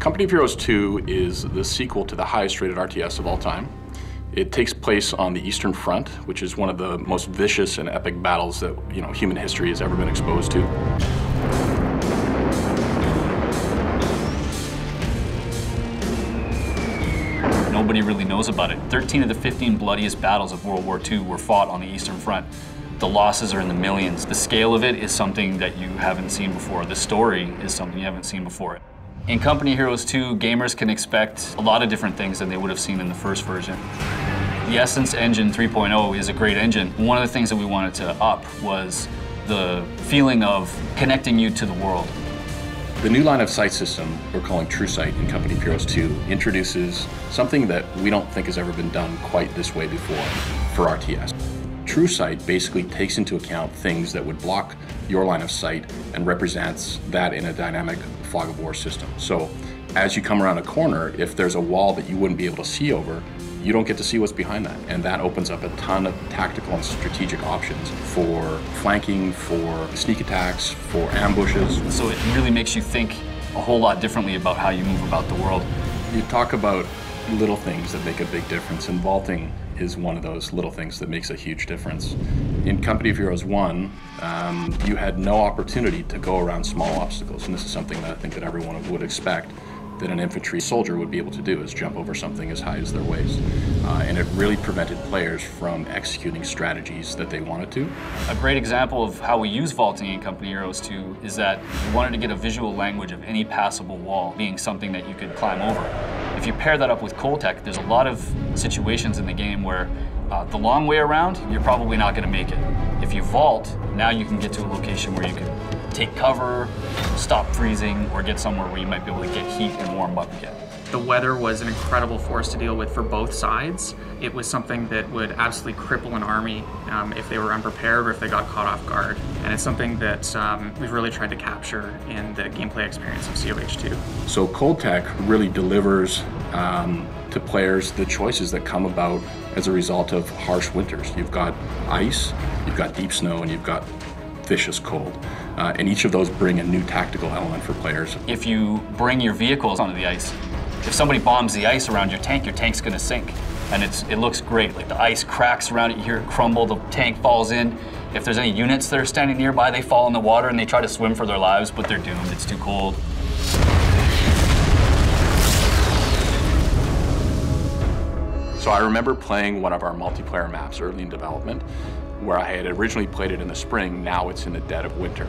Company of Heroes 2 is the sequel to the highest rated RTS of all time. It takes place on the Eastern Front, which is one of the most vicious and epic battles that human history has ever been exposed to. Nobody really knows about it. 13 of the 15 bloodiest battles of World War II were fought on the Eastern Front. The losses are in the millions. The scale of it is something that you haven't seen before. The story is something you haven't seen before. In Company of Heroes 2, gamers can expect a lot of different things than they would have seen in the first version. The Essence Engine 3.0 is a great engine. One of the things that we wanted to up was the feeling of connecting you to the world. The new line of sight system we're calling True Sight in Company of Heroes 2 introduces something that we don't think has ever been done quite this way before for RTS. True Sight basically takes into account things that would block your line of sight and represents that in a dynamic fog of war system. So as you come around a corner, if there's a wall that you wouldn't be able to see over, you don't get to see what's behind that. And that opens up a ton of tactical and strategic options for flanking, for sneak attacks, for ambushes. So it really makes you think a whole lot differently about how you move about the world. You talk about little things that make a big difference, and vaulting is one of those little things that makes a huge difference. In Company of Heroes 1, you had no opportunity to go around small obstacles, and this is something that I think that everyone would expect that an infantry soldier would be able to do, is jump over something as high as their waist. And it really prevented players from executing strategies that they wanted to. A great example of how we use vaulting in Company of Heroes 2 is that we wanted to get a visual language of any passable wall being something that you could climb over. If you pair that up with cold tech, there's a lot of situations in the game where the long way around, you're probably not going to make it. If you vault, now you can get to a location where you can take cover, stop freezing, or get somewhere where you might be able to get heat and warm up again. The weather was an incredible force to deal with for both sides. It was something that would absolutely cripple an army if they were unprepared or if they got caught off guard. And it's something that we've really tried to capture in the gameplay experience of COH2. So cold tech really delivers to players the choices that come about as a result of harsh winters. You've got ice, you've got deep snow, and you've got vicious cold. And each of those bring a new tactical element for players. If you bring your vehicles onto the ice, if somebody bombs the ice around your tank's gonna sink. And it looks great. Like the ice cracks around it, you hear it crumble, the tank falls in. If there's any units that are standing nearby, they fall in the water and they try to swim for their lives, but they're doomed, it's too cold. So I remember playing one of our multiplayer maps early in development, where I had originally played it in the spring. Now it's in the dead of winter.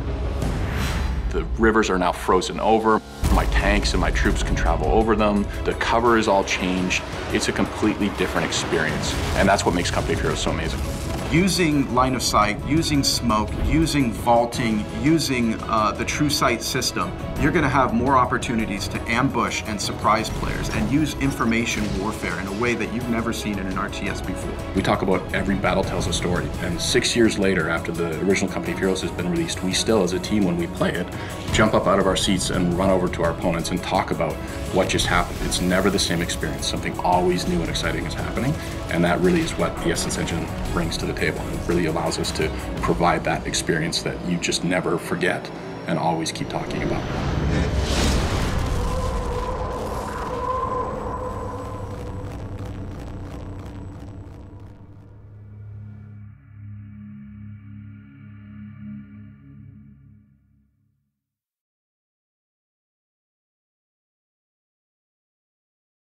The rivers are now frozen over. My tanks and my troops can travel over them. The cover is all changed. It's a completely different experience. And that's what makes Company of Heroes so amazing. Using line of sight, using smoke, using vaulting, using the True Sight system, you're going to have more opportunities to ambush and surprise players and use information warfare in a way that you've never seen in an RTS before. We talk about every battle tells a story, and 6 years later, after the original Company of Heroes has been released, we still, as a team, when we play it, jump up out of our seats and run over to our opponents and talk about what just happened. It's never the same experience. Something always new and exciting is happening, and that really is what the Essence Engine brings to the table. It really allows us to provide that experience that you just never forget and always keep talking about.